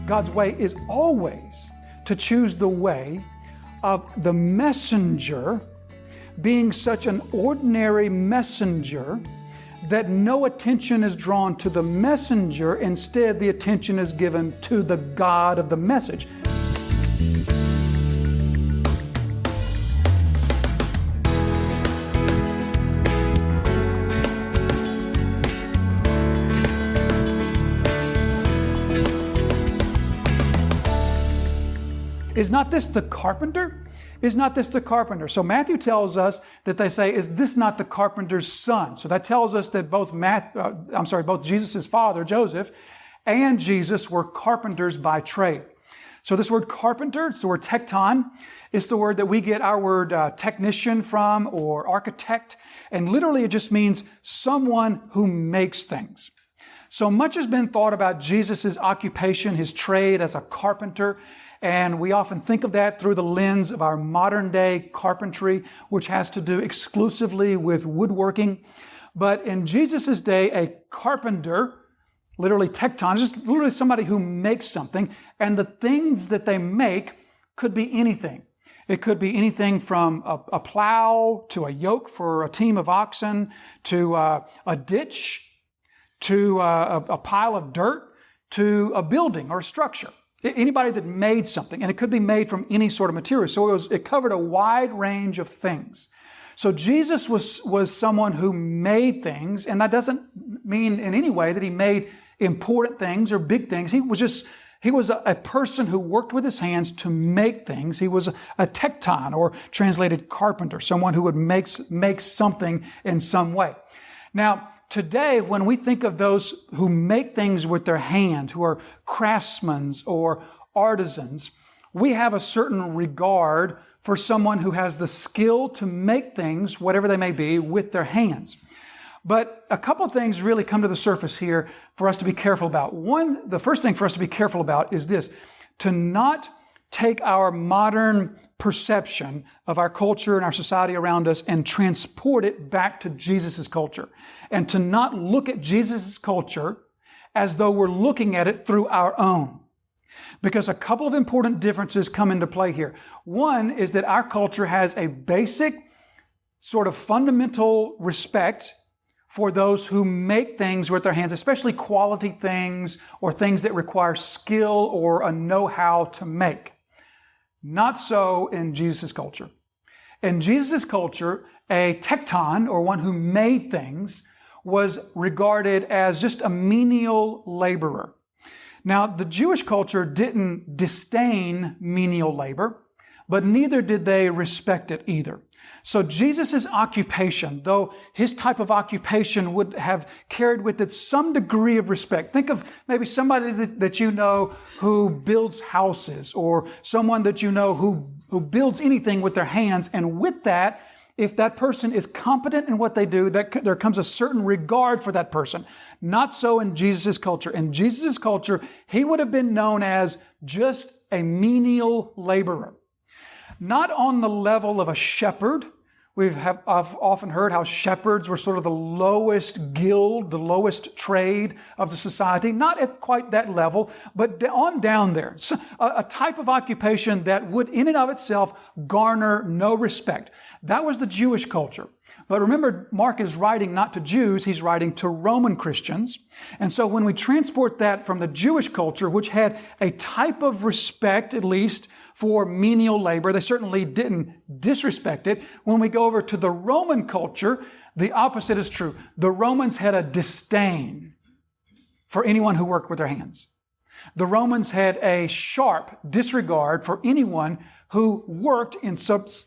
God's way is always to choose the way of the messenger being such an ordinary messenger that no attention is drawn to the messenger. Instead, the attention is given to the God of the message. Is not this the carpenter? Is not this the carpenter? So Matthew tells us that they say, is this not the carpenter's son? So that tells us that both Jesus' father, Joseph, and Jesus were carpenters by trade. So this word carpenter, it's the word tekton. It's the word that we get our word technician from, or architect. And literally it just means someone who makes things. So much has been thought about Jesus' occupation, his trade as a carpenter. And we often think of that through the lens of our modern day carpentry, which has to do exclusively with woodworking. But in Jesus' day, a carpenter, literally tekton, is just literally somebody who makes something. And the things that they make could be anything. It could be anything from a plow to a yoke for a team of oxen to a ditch to a pile of dirt to a building or a structure. Anybody that made something, and it could be made from any sort of material. So it covered a wide range of things. So Jesus was someone who made things, and that doesn't mean in any way that he made important things or big things. He was a person who worked with his hands to make things. He was a tekton, or translated carpenter, someone who would make something in some way. Now, today, when we think of those who make things with their hand, who are craftsmen or artisans, we have a certain regard for someone who has the skill to make things, whatever they may be, with their hands. But a couple of things really come to the surface here for us to be careful about. One, the first thing for us to be careful about is this: to not take our modern perception of our culture and our society around us and transport it back to Jesus' culture. And to not look at Jesus' culture as though we're looking at it through our own. Because a couple of important differences come into play here. One is that our culture has a basic sort of fundamental respect for those who make things with their hands, especially quality things or things that require skill or a know-how to make. Not so in Jesus' culture. In Jesus' culture, a tekton, or one who made things, was regarded as just a menial laborer. Now, the Jewish culture didn't disdain menial labor, but neither did they respect it either. So Jesus' occupation, though his type of occupation would have carried with it some degree of respect. Think of maybe somebody that you know who builds houses, or someone that you know who builds anything with their hands. And with that, if that person is competent in what they do, there comes a certain regard for that person. Not so in Jesus' culture. In Jesus' culture, he would have been known as just a menial laborer. Not on the level of a shepherd. I've often heard how shepherds were sort of the lowest guild, the lowest trade of the society. Not at quite that level, but on down there. So a type of occupation that would in and of itself garner no respect. That was the Jewish culture. But remember, Mark is writing not to Jews, he's writing to Roman Christians. And so when we transport that from the Jewish culture, which had a type of respect, at least, for menial labor, they certainly didn't disrespect it. When we go over to the Roman culture, the opposite is true. The Romans had a disdain for anyone who worked with their hands. The Romans had a sharp disregard for anyone who worked in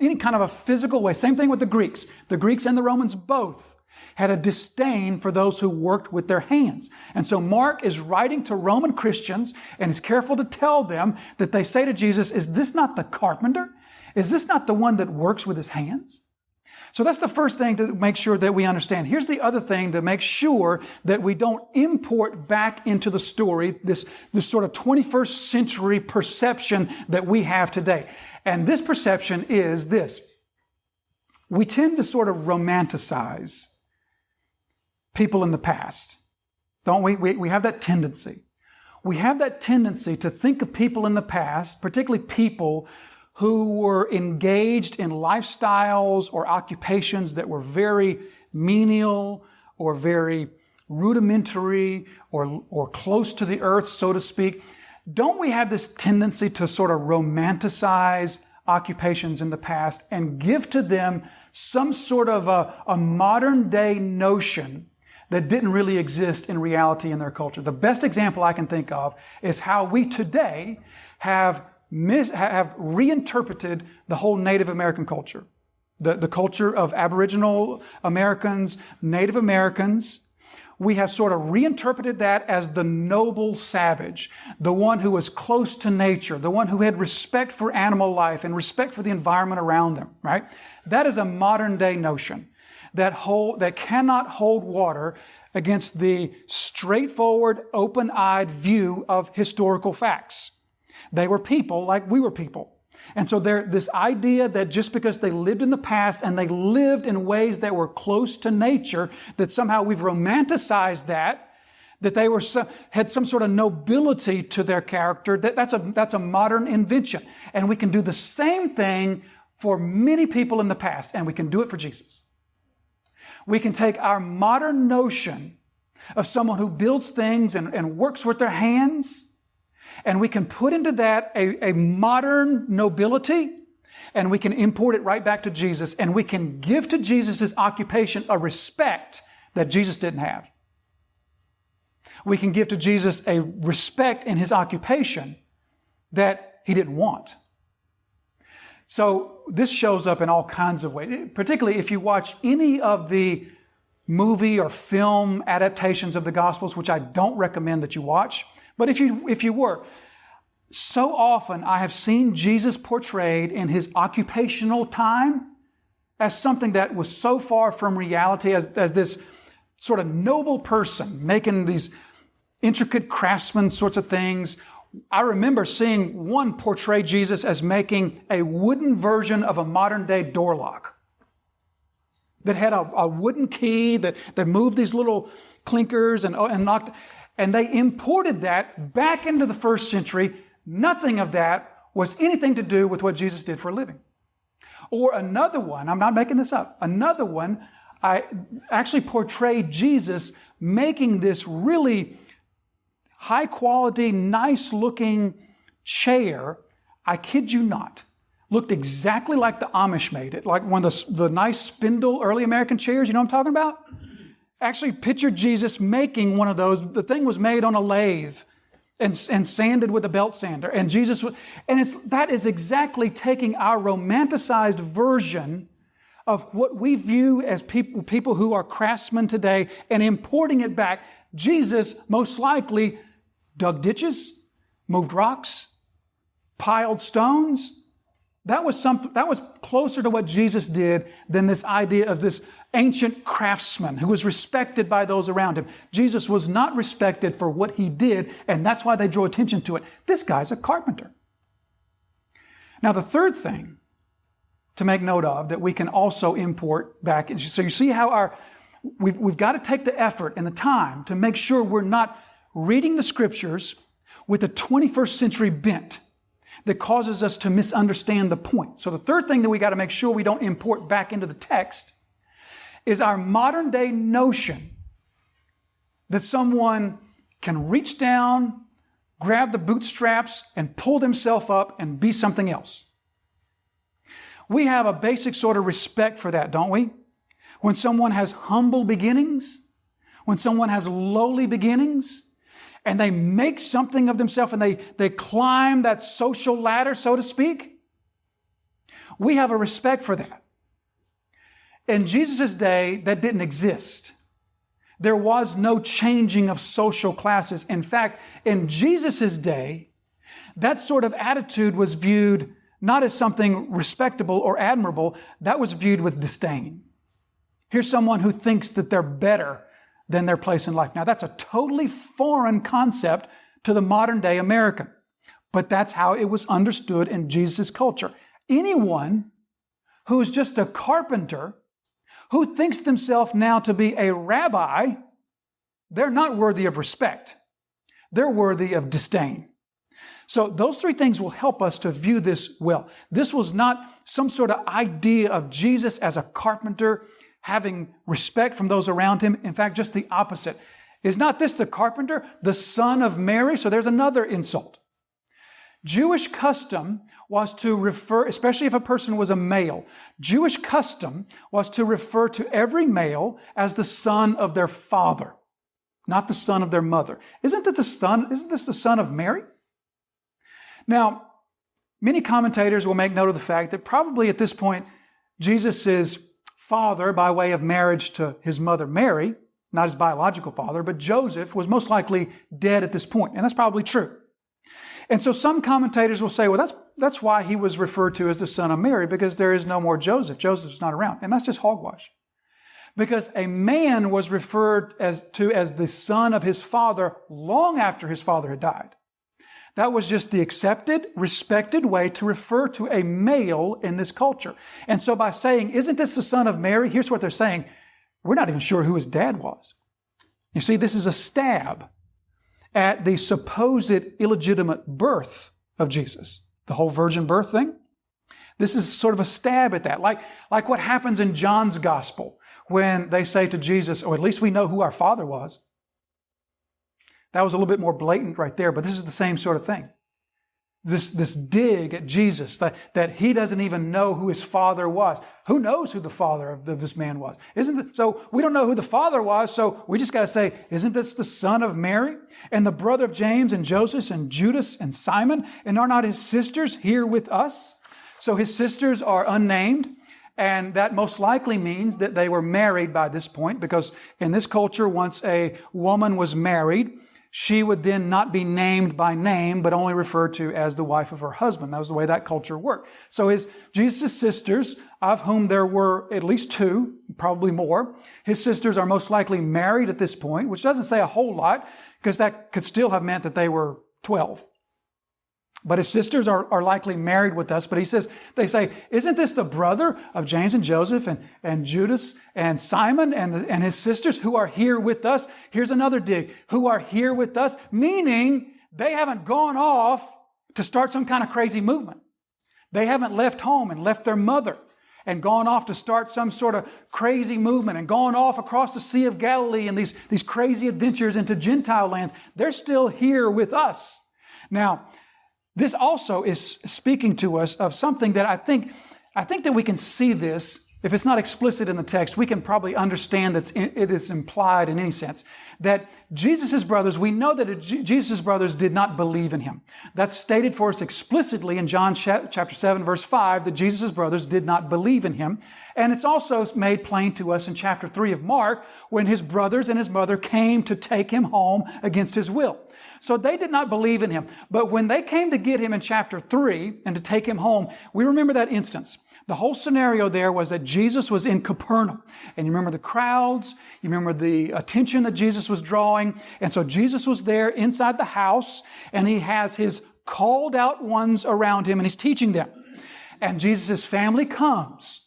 any kind of a physical way. Same thing with the Greeks. The Greeks and the Romans both had a disdain for those who worked with their hands. And so Mark is writing to Roman Christians and is careful to tell them that they say to Jesus, is this not the carpenter? Is this not the one that works with his hands? So that's the first thing to make sure that we understand. Here's the other thing to make sure that we don't import back into the story this sort of 21st century perception that we have today. And this perception is this. We tend to sort of romanticize people in the past, don't we? We have that tendency. we have that tendency to think of people in the past, particularly people who were engaged in lifestyles or occupations that were very menial or very rudimentary or close to the earth, so to speak. Don't we have this tendency to sort of romanticize occupations in the past and give to them some sort of a modern day notion that didn't really exist in reality in their culture? The best example I can think of is how we today have reinterpreted the whole Native American culture. The culture of Aboriginal Americans, Native Americans. We have sort of reinterpreted that as the noble savage, the one who was close to nature, the one who had respect for animal life and respect for the environment around them, right? That is a modern day notion that cannot hold water against the straightforward, open-eyed view of historical facts. They were people like we were people. And so this idea that just because they lived in the past and they lived in ways that were close to nature, that somehow we've romanticized that they had some sort of nobility to their character, that's a modern invention. And we can do the same thing for many people in the past, and we can do it for Jesus. We can take our modern notion of someone who builds things and works with their hands, and we can put into that a modern nobility, and we can import it right back to Jesus, and we can give to Jesus' occupation a respect that Jesus didn't have. We can give to Jesus a respect in his occupation that he didn't want. So this shows up in all kinds of ways, particularly if you watch any of the movie or film adaptations of the Gospels, which I don't recommend that you watch. But if you were, so often I have seen Jesus portrayed in his occupational time as something that was so far from reality, as this sort of noble person making these intricate craftsman sorts of things. I remember seeing one portray Jesus as making a wooden version of a modern day door lock that had a wooden key that moved these little clinkers and knocked. And they imported that back into the first century. Nothing of that was anything to do with what Jesus did for a living. Or another one, I'm not making this up, another one, I actually portrayed Jesus making this really high quality, nice looking chair. I kid you not. Looked exactly like the Amish made it, like one of the nice spindle early American chairs. You know what I'm talking about? Actually pictured Jesus making one of those. The thing was made on a lathe and sanded with a belt sander. And that is exactly taking our romanticized version of what we view as people who are craftsmen today and importing it back. Jesus most likely dug ditches, moved rocks, piled stones. That was closer to what Jesus did than this idea of this ancient craftsman who was respected by those around him. Jesus was not respected for what he did, and that's why they drew attention to it. This guy's a carpenter. Now, the third thing to make note of that we can also import back, so you see how we've got to take the effort and the time to make sure we're not reading the scriptures with a 21st century bent that causes us to misunderstand the point. So the third thing that we got to make sure we don't import back into the text is our modern day notion that someone can reach down, grab the bootstraps, and pull themselves up and be something else. We have a basic sort of respect for that, don't we? When someone has humble beginnings, when someone has lowly beginnings, and they make something of themselves and they climb that social ladder, so to speak, we have a respect for that. In Jesus' day, that didn't exist. There was no changing of social classes. In fact, in Jesus' day, that sort of attitude was viewed not as something respectable or admirable, that was viewed with disdain. Here's someone who thinks that they're better than their place in life. Now, that's a totally foreign concept to the modern day American, but that's how it was understood in Jesus' culture. Anyone who is just a carpenter, who thinks themselves now to be a rabbi, they're not worthy of respect. they're worthy of disdain. So those three things will help us to view this well. This was not some sort of idea of Jesus as a carpenter having respect from those around him. In fact, just the opposite. Is not this the carpenter, the son of Mary? So there's another insult. Jewish custom was to refer, especially if a person was a male, Jewish custom was to refer to every male as the son of their father, not the son of their mother. Isn't this the son of Mary? Now, many commentators will make note of the fact that probably at this point, Jesus' father, by way of marriage to his mother Mary, not his biological father, but Joseph, was most likely dead at this point. And that's probably true. And so some commentators will say, well, that's why he was referred to as the son of Mary, because there is no more Joseph. Joseph's not around. And that's just hogwash. Because a man was referred to as the son of his father long after his father had died. That was just the accepted, respected way to refer to a male in this culture. And so by saying, isn't this the son of Mary? Here's what they're saying. We're not even sure who his dad was. You see, this is a stab at the supposed illegitimate birth of Jesus. The whole virgin birth thing. This is sort of a stab at that. Like what happens in John's gospel when they say to Jesus, or at least we know who our father was. That was a little bit more blatant right there, but this is the same sort of thing. This dig at Jesus, that he doesn't even know who his father was. Who knows who the father of this man was? So we don't know who the father was, so we just got to say, isn't this the son of Mary? And the brother of James and Joseph and Judas and Simon? And are not his sisters here with us? So his sisters are unnamed. And that most likely means that they were married by this point, because in this culture, once a woman was married, she would then not be named by name, but only referred to as the wife of her husband. That was the way that culture worked. So Jesus' sisters, of whom there were at least two, probably more, his sisters are most likely married at this point, which doesn't say a whole lot, because that could still have meant that they were 12. But his sisters are likely married with us. But they say, isn't this the brother of James and Joseph and Judas and Simon and his sisters who are here with us? Here's another dig. Who are here with us? Meaning they haven't gone off to start some kind of crazy movement. They haven't left home and left their mother and gone off to start some sort of crazy movement and gone off across the Sea of Galilee and these crazy adventures into Gentile lands. They're still here with us. Now, this also is speaking to us of something that I think that we can see this. If it's not explicit in the text, we can probably understand that it is implied in any sense. That Jesus' brothers, we know that Jesus' brothers did not believe in him. That's stated for us explicitly in John chapter 7, verse 5, that Jesus' brothers did not believe in him. And it's also made plain to us in chapter 3 of Mark, when his brothers and his mother came to take him home against his will. So they did not believe in him. But when they came to get him in chapter 3 and to take him home, we remember that instance. The whole scenario there was that Jesus was in Capernaum. And you remember the crowds, you remember the attention that Jesus was drawing. And so Jesus was there inside the house, and he has his called out ones around him, and he's teaching them. And Jesus' family comes,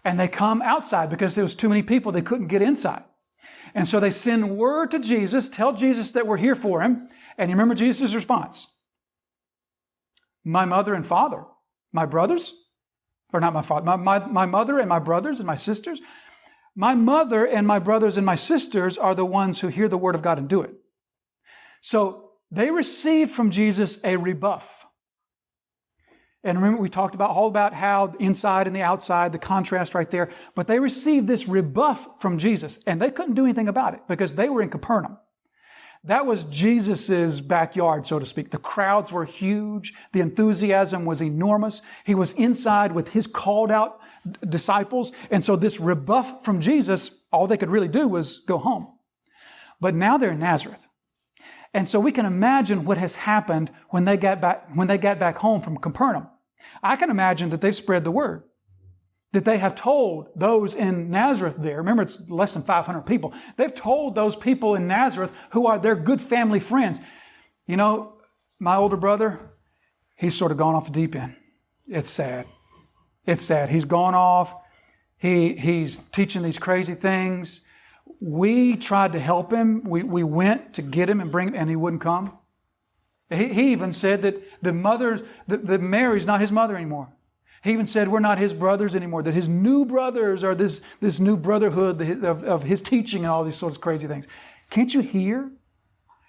and they come outside because there was too many people, they couldn't get inside. And so they send word to Jesus, tell Jesus that we're here for him. And you remember Jesus' response? My mother and father, my brothers, or not my father, my mother and my brothers and my sisters. My mother and my brothers and my sisters are the ones who hear the word of God and do it. So they received from Jesus a rebuff. And remember, we talked all about how the inside and the outside, the contrast right there. But they received this rebuff from Jesus, and they couldn't do anything about it because they were in Capernaum. That was Jesus's backyard, so to speak. The crowds were huge. The enthusiasm was enormous. He was inside with his called out disciples. And so this rebuff from Jesus, all they could really do was go home. But now they're in Nazareth. And so we can imagine what has happened when they got back home from Capernaum. I can imagine that they've spread the word, that they have told those in Nazareth there. Remember, it's less than 500 people. They've told those people in Nazareth who are their good family friends, you know, my older brother, he's sort of gone off the deep end. It's sad. It's sad. He's gone off. He's teaching these crazy things. We tried to help him. We went to get him and bring him, and he wouldn't come. He even said that Mary's not his mother anymore. He even said we're not his brothers anymore, that his new brothers are this new brotherhood of his teaching and all these sorts of crazy things. Can't you hear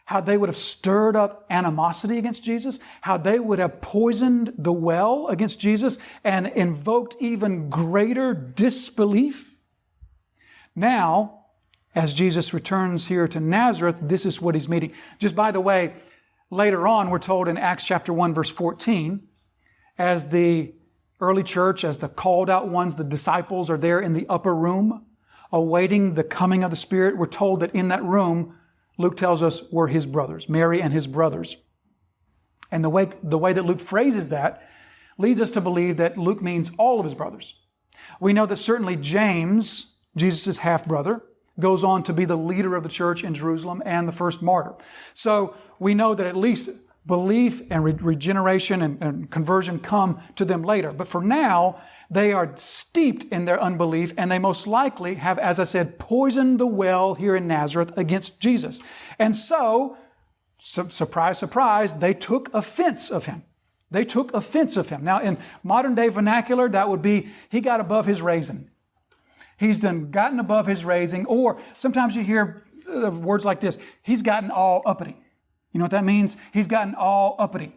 how they would have stirred up animosity against Jesus? How they would have poisoned the well against Jesus and invoked even greater disbelief? Now, as Jesus returns here to Nazareth, this is what he's meeting. Just by the way, later on, we're told in Acts chapter 1, verse 14, as the early church, as the called out ones, the disciples are there in the upper room, awaiting the coming of the Spirit. We're told that in that room, Luke tells us, were his brothers, Mary and his brothers. And the way that Luke phrases that leads us to believe that Luke means all of his brothers. We know that certainly James, Jesus' half-brother, goes on to be the leader of the church in Jerusalem and the first martyr. So we know that at least belief and regeneration and conversion come to them later. But for now, they are steeped in their unbelief, and they most likely have, as I said, poisoned the well here in Nazareth against Jesus. And so, surprise, surprise, they took offense of him. They took offense of him. Now, in modern day vernacular, that would be, he got above his raising. He's gotten above his raising, or sometimes you hear words like this, he's gotten all uppity. You know what that means? He's gotten all uppity.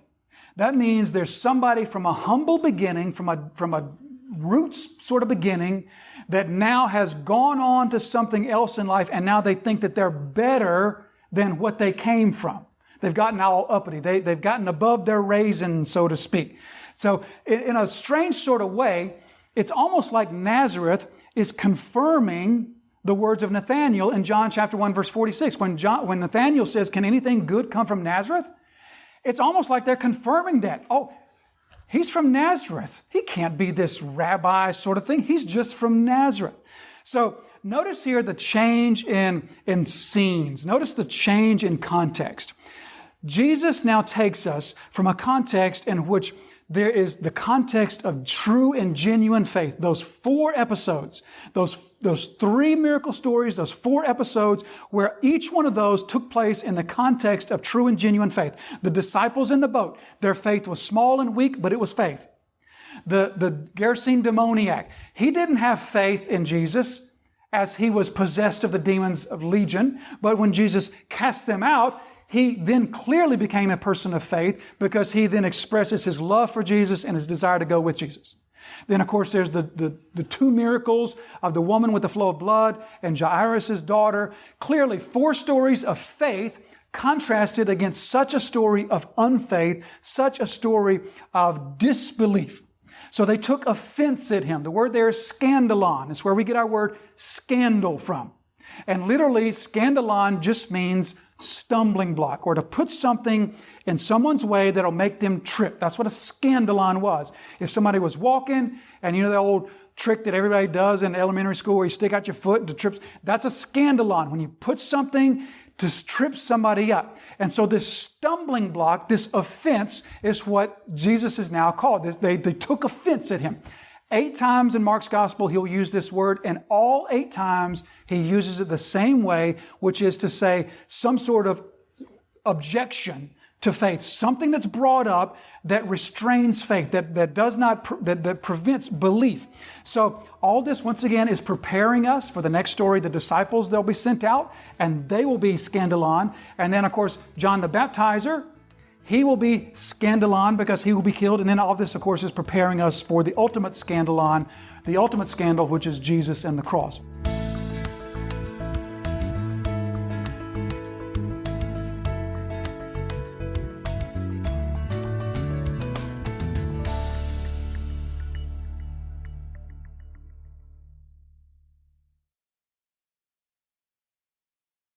That means there's somebody from a humble beginning, from a roots sort of beginning, that now has gone on to something else in life, and now they think that they're better than what they came from. They've gotten all uppity. They've gotten above their raisin, so to speak. So in a strange sort of way, it's almost like Nazareth is confirming the words of Nathanael in John chapter 1, verse 46. When Nathanael says, can anything good come from Nazareth? It's almost like they're confirming that. Oh, he's from Nazareth. He can't be this rabbi sort of thing. He's just from Nazareth. So notice here the change in scenes. Notice the change in context. Jesus now takes us from a context in which there is the context of true and genuine faith. Those 4 episodes, those 3 miracle stories, those 4 episodes where each one of those took place in the context of true and genuine faith. The disciples in the boat, their faith was small and weak, but it was faith. The Gerasene demoniac, he didn't have faith in Jesus as he was possessed of the demons of Legion, but when Jesus cast them out, he then clearly became a person of faith because he then expresses his love for Jesus and his desire to go with Jesus. Then, of course, there's the 2 miracles of the woman with the flow of blood and Jairus' daughter. Clearly, 4 stories of faith contrasted against such a story of unfaith, such a story of disbelief. So they took offense at him. The word there is scandalon. It's where we get our word scandal from. And literally, scandalon just means stumbling block, or to put something in someone's way that'll make them trip. That's what a scandalon was. If somebody was walking, and you know the old trick that everybody does in elementary school where you stick out your foot and to trip, that's a scandalon, when you put something to trip somebody up. And so this stumbling block, this offense, is what Jesus is now called. They took offense at him. 8 times in Mark's gospel, he'll use this word, and all 8 times he uses it the same way, which is to say some sort of objection to faith, something that's brought up that restrains faith, that prevents belief. So all this, once again, is preparing us for the next story. The disciples, they'll be sent out, and they will be scandalon. And then, of course, John the Baptizer, he will be scandalon because he will be killed. And then all this, of course, is preparing us for the ultimate scandalon, the ultimate scandal, which is Jesus and the cross.